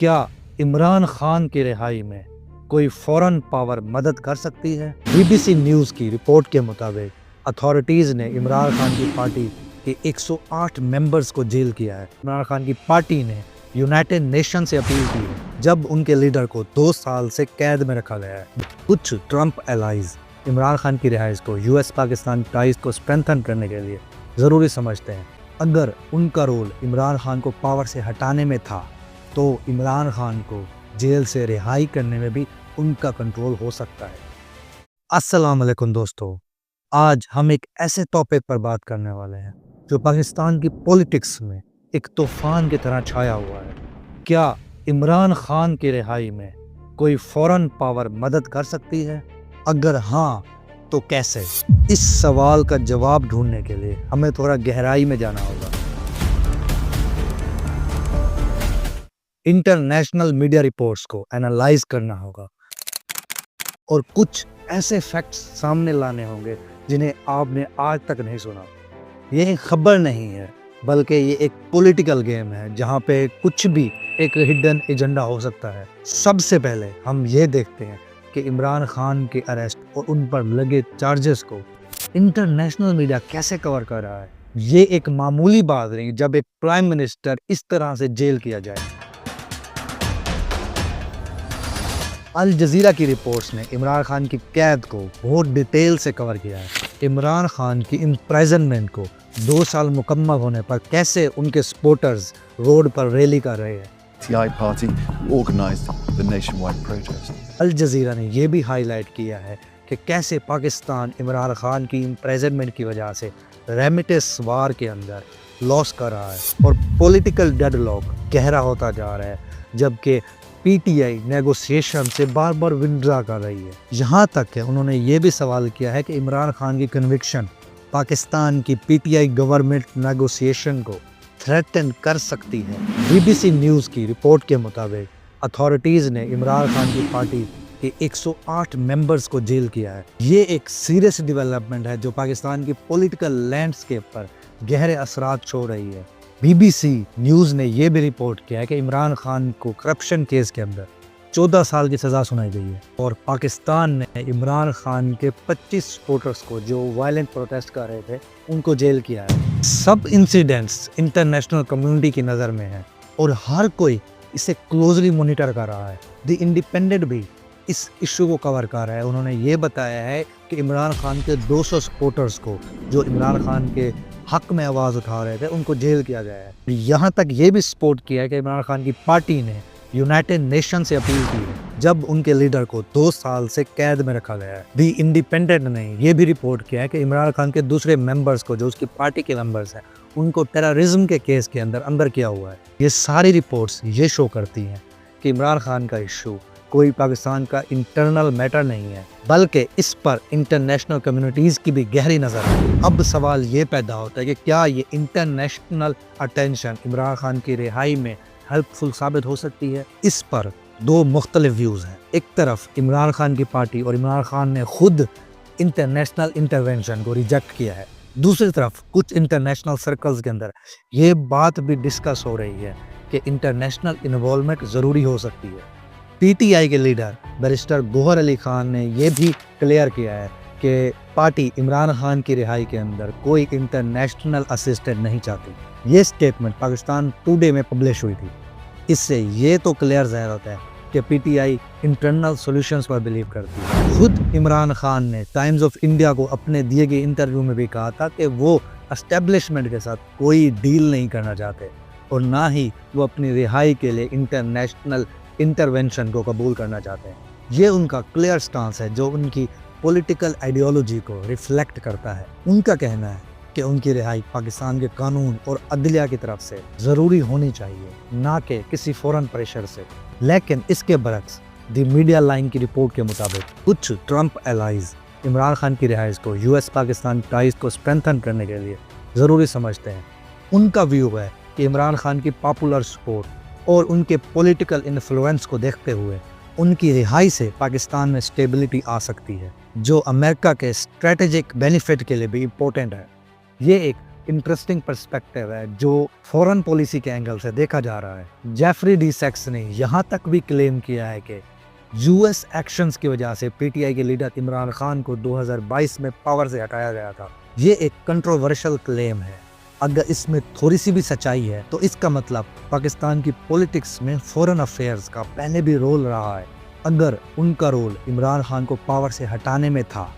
क्या इमरान खान की रिहाई में कोई फॉरेन पावर मदद कर सकती है? बीबीसी न्यूज़ की रिपोर्ट के मुताबिक अथॉरिटीज़ ने इमरान खान की पार्टी के 108 मेंबर्स को जेल किया है। इमरान खान की पार्टी ने यूनाइटेड नेशन से अपील की है जब उनके लीडर को 2 साल से कैद में रखा गया है। कुछ ट्रंप एलाइज इमरान खान की रिहाई को यूएस पाकिस्तान टाइज को स्ट्रेंथन करने के लिए ज़रूरी समझते हैं। अगर उनका रोल इमरान खान को पावर से हटाने में था तो इमरान खान को जेल से रिहाई करने में भी उनका कंट्रोल हो सकता है। अस्सलाम वालेकुम दोस्तों, आज हम एक ऐसे टॉपिक पर बात करने वाले हैं जो पाकिस्तान की पॉलिटिक्स में एक तूफान की तरह छाया हुआ है। क्या इमरान खान की रिहाई में कोई फॉरेन पावर मदद कर सकती है? अगर हाँ तो कैसे? इस सवाल का जवाब ढूंढने के लिए हमें थोड़ा गहराई में जाना होगा। इंटरनेशनल मीडिया रिपोर्ट्स को एनालाइज करना होगा और कुछ ऐसे फैक्ट्स सामने लाने होंगे जिन्हें आपने आज तक नहीं सुना। ये एक खबर नहीं है बल्कि ये एक पॉलिटिकल गेम है जहाँ पे कुछ भी एक हिडन एजेंडा हो सकता है। सबसे पहले हम ये देखते हैं कि इमरान खान के अरेस्ट और उन पर लगे चार्जेस को इंटरनेशनल मीडिया कैसे कवर कर रहा है। ये एक मामूली बात नहीं जब एक प्राइम मिनिस्टर इस तरह से जेल किया जाए। अल जजीरा की रिपोर्ट्स ने इमरान खान की कैद को बहुत डिटेल से कवर किया है। इमरान खान की इम्प्रिजनमेंट को 2 साल मुकम्मल होने पर कैसे उनके सपोर्टर्स रोड पर रैली कर रहे हैं। TI party organized the nationwide protest. अल जजीरा ने यह भी हाईलाइट किया है कि कैसे पाकिस्तान इमरान खान की इम्प्रिजनमेंट की वजह से रेमिटेंस वार के अंदर लॉस कर रहा है और पॉलिटिकल डेडलॉक गहरा होता जा रहा है, जबकि पीटीआई नेगोशिएशन से बार बार विड्रॉ कर रही है। यहाँ तक कि उन्होंने ये भी सवाल किया है कि इमरान खान की कन्विक्शन पाकिस्तान की पीटीआई गवर्नमेंट नेगोशिएशन को थ्रेटन कर सकती है। बीबीसी न्यूज़ की रिपोर्ट के मुताबिक अथॉरिटीज़ ने इमरान खान की पार्टी के 108 मेंबर्स को जेल किया है। ये एक सीरियस डेवलपमेंट है जो पाकिस्तान की पॉलिटिकल लैंडस्केप पर गहरे असरात छोड़ रही है। बीबीसी न्यूज़ ने यह भी रिपोर्ट किया है कि इमरान खान को करप्शन केस के अंदर 14 साल की सज़ा सुनाई गई है और पाकिस्तान ने इमरान खान के 25 सपोर्टर्स को जो वायलेंट प्रोटेस्ट कर रहे थे उनको जेल किया है। सब इंसिडेंट्स इंटरनेशनल कम्युनिटी की नज़र में है और हर कोई इसे क्लोजली मॉनिटर कर रहा है। द इंडिपेंडेंट भी इस इशू को कवर कर रहा है। उन्होंने ये बताया है कि इमरान खान के 200 सपोर्टर्स को जो इमरान खान के हक में आवाज़ उठा रहे थे उनको जेल किया गया है। यहाँ तक ये भी सपोर्ट किया है कि इमरान खान की पार्टी ने यूनाइटेड नेशन से अपील की है जब उनके लीडर को 2 साल से कैद में रखा गया है। दी इंडिपेंडेंट ने यह भी रिपोर्ट किया है कि इमरान खान के दूसरे मेंबर्स को जो उसकी पार्टी के मेंबर्स हैं उनको टेररिज्म के केस के अंदर किया हुआ है। ये सारी रिपोर्ट्स ये शो करती हैं कि इमरान खान का इशू कोई पाकिस्तान का इंटरनल मैटर नहीं है बल्कि इस पर इंटरनेशनल कम्युनिटीज़ की भी गहरी नज़र है। अब सवाल ये पैदा होता है कि क्या ये इंटरनेशनल अटेंशन इमरान खान की रिहाई में हेल्पफुल साबित हो सकती है? इस पर 2 मुख्तलिफ व्यूज़ हैं। एक तरफ इमरान खान की पार्टी और इमरान खान ने खुद इंटरनेशनल इंटरवेंशन को रिजेक्ट किया है। दूसरी तरफ कुछ इंटरनेशनल सर्कल्स के अंदर ये बात भी डिस्कस हो रही है कि इंटरनेशनल इन्वॉल्वमेंट ज़रूरी हो सकती है। पीटीआई के लीडर बैरिस्टर गौहर अली खान ने यह भी क्लियर किया है कि पार्टी इमरान खान की रिहाई के अंदर कोई इंटरनेशनल असिस्टेंस नहीं चाहती। ये स्टेटमेंट पाकिस्तान टुडे में पब्लिश हुई थी। इससे ये तो क्लियर ज़ाहिर होता है कि पीटीआई इंटरनल सॉल्यूशंस पर बिलीव करती है। खुद इमरान खान ने टाइम्स ऑफ इंडिया को अपने दिए गए इंटरव्यू में भी कहा था कि वो एस्टेब्लिशमेंट के साथ कोई डील नहीं करना चाहते और ना ही वो अपनी रिहाई के लिए इंटरनेशनल इंटरवेंशन को कबूल करना चाहते हैं। ये उनका क्लियर स्टांस है जो उनकी पॉलिटिकल आइडियोलॉजी को रिफ्लेक्ट करता है। उनका कहना है कि उनकी रिहाई पाकिस्तान के कानून और अदलिया की तरफ से ज़रूरी होनी चाहिए, ना कि किसी फॉरेन प्रेशर से। लेकिन इसके बरक्स द मीडिया लाइन की रिपोर्ट के मुताबिक कुछ ट्रंप एलाइज इमरान खान की रिहाई को यूएस पाकिस्तान टाइज को स्ट्रेंथन करने के लिए ज़रूरी समझते हैं। उनका व्यू है कि इमरान खान की पॉपुलर सपोर्ट और उनके पॉलिटिकल इन्फ्लुएंस को देखते हुए उनकी रिहाई से पाकिस्तान में स्टेबिलिटी आ सकती है जो अमेरिका के स्ट्रेटेजिक बेनिफिट के लिए भी इम्पोर्टेंट है। ये एक इंटरेस्टिंग पर्सपेक्टिव है जो फॉरेन पॉलिसी के एंगल से देखा जा रहा है। जेफरी डी सेक्स ने यहाँ तक भी क्लेम किया है कि यूएस एक्शंस की वजह से पीटीआई के लीडर इमरान खान को 2022 में पावर से हटाया गया था। ये एक कंट्रोवर्शियल क्लेम है। अगर इसमें थोड़ी सी भी सच्चाई है तो इसका मतलब पाकिस्तान की पॉलिटिक्स में फॉरेन अफेयर्स का पहले भी रोल रहा है। अगर उनका रोल इमरान खान को पावर से हटाने में था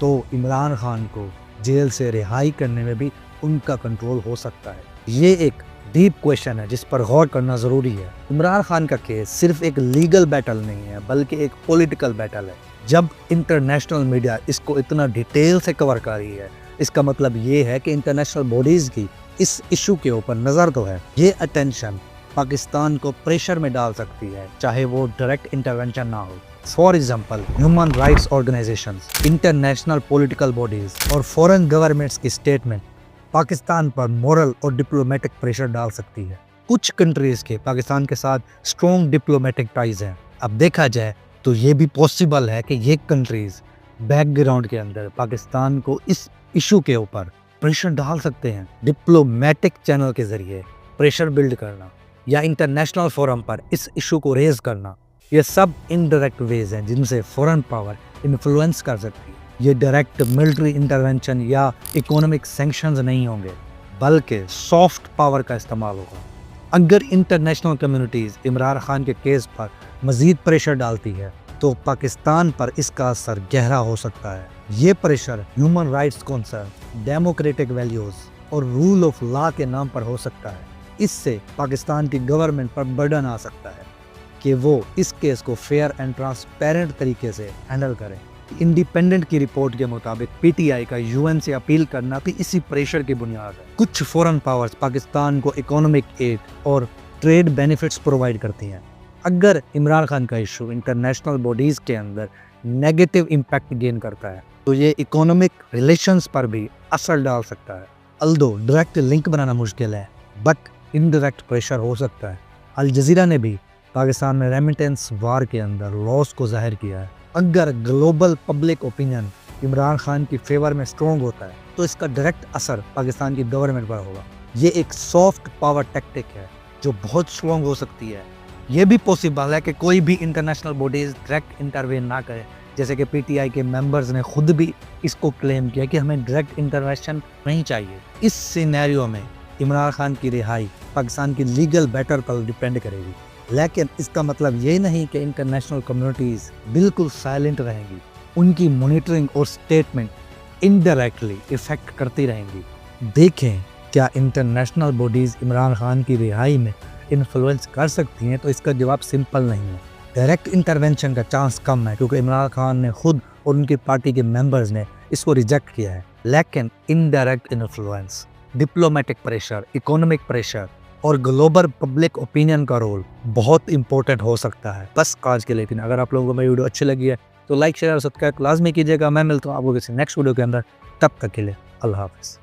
तो इमरान खान को जेल से रिहाई करने में भी उनका कंट्रोल हो सकता है। ये एक डीप क्वेश्चन है जिस पर गौर करना ज़रूरी है। इमरान खान का केस सिर्फ एक लीगल बैटल नहीं है बल्कि एक पॉलिटिकल बैटल है। जब इंटरनेशनल मीडिया इसको इतना डिटेल से कवर कर रही है इसका मतलब ये है कि इंटरनेशनल बॉडीज़ की इस इशू के ऊपर नज़र तो है। ये अटेंशन पाकिस्तान को प्रेशर में डाल सकती है चाहे वो डायरेक्ट इंटरवेंशन ना हो। For example human rights organisations, international political bodies और फॉरेन गवर्नमेंट्स की स्टेटमेंट पाकिस्तान पर मॉरल और डिप्लोमेटिक प्रेशर डाल सकती है। कुछ कंट्रीज़ के पाकिस्तान के साथ स्ट्रॉन्ग डिप्लोमेटिक टाइज हैं। अब देखा जाए तो ये भी पॉसिबल है कि ये कंट्रीज़ बैकग्राउंड के अंदर पाकिस्तान को इस इशू के ऊपर प्रेशर डाल सकते हैं। डिप्लोमेटिक चैनल के ज़रिए प्रेशर बिल्ड करना या इंटरनेशनल फोरम पर इस इशू को रेज करना, ये सब इनडायरेक्ट वेज हैं जिनसे फॉरेन पावर इन्फ्लुएंस कर सकती है। ये डायरेक्ट मिलिट्री इंटरवेंशन या इकोनॉमिक सैंक्शंस नहीं होंगे बल्कि सॉफ्ट पावर का इस्तेमाल होगा। अगर इंटरनेशनल कम्युनिटीज़ इमरान खान के केस पर मज़ीद प्रेशर डालती है तो पाकिस्तान पर इसका असर गहरा हो सकता है। ये pressure human rights concern, democratic values और रूल ऑफ लॉ के नाम पर हो सकता है। इससे पाकिस्तान की गवर्नमेंट पर बर्डन आ सकता है कि वो इस केस को फेयर एंड ट्रांसपेरेंट तरीके से हैंडल करें। इंडिपेंडेंट की रिपोर्ट के मुताबिक पीटीआई का यूएन से अपील करना भी इसी प्रेशर की बुनियाद है। कुछ फॉरेन पावर्स पाकिस्तान को इकोनॉमिक एड और ट्रेड बेनिफिट्स प्रोवाइड करती हैं। अगर इमरान खान का इशू इंटरनेशनल बॉडीज़ के अंदर नेगेटिव इम्पैक्ट गेन करता है तो ये इकोनॉमिक रिलेशंस पर भी असर डाल सकता है। अल्दो डायरेक्ट लिंक बनाना मुश्किल है बट इनडायरेक्ट प्रेशर हो सकता है। अल जज़ीरा ने भी पाकिस्तान में रेमिटेंस वार के अंदर लॉस को जाहिर किया है। अगर global public opinion Imran Khan की फेवर में स्ट्रॉन्ग होता है तो इसका डायरेक्ट असर पाकिस्तान की गवर्नमेंट पर होगा। ये एक सॉफ्ट पावर टैक्टिक है जो बहुत स्ट्रॉन्ग हो सकती है। ये भी पॉसिबल है कि कोई भी इंटरनेशनल बॉडीज़ डायरेक्ट इंटरवेन ना करे, जैसे कि पीटीआई के मेंबर्स ने खुद भी इसको क्लेम किया कि हमें डायरेक्ट इंटरवेंशन नहीं चाहिए। इस सिनेरियो में इमरान खान की रिहाई पाकिस्तान की लीगल बैटल पर डिपेंड करेगी, लेकिन इसका मतलब ये नहीं कि इंटरनेशनल कम्युनिटीज़ बिल्कुल साइलेंट रहेंगी। उनकी मॉनिटरिंग और स्टेटमेंट इनडायरेक्टली इफेक्ट करती रहेंगी। देखें क्या इंटरनेशनल बॉडीज़ इमरान खान की रिहाई में इन्फ्लुएंस कर सकती हैं, तो इसका जवाब सिंपल नहीं है। डायरेक्ट इंटरवेंशन का चांस कम है क्योंकि इमरान खान ने खुद और उनकी पार्टी के मेंबर्स ने इसको रिजेक्ट किया है। लेकिन indirect influence, diplomatic pressure, economic pressure और ग्लोबल पब्लिक ओपिनियन का रोल बहुत इंपॉर्टेंट हो सकता है। बस आज के लिए इतना। अगर आप लोगों को मेरी वीडियो अच्छी लगी है तो लाइक, शेयर और सब्सक्राइब लाजमी कीजिएगा। मैं मिलता हूँ आपको किसी नेक्स्ट वीडियो के अंदर। तब तक के लिए अल्लाह हाफिज़।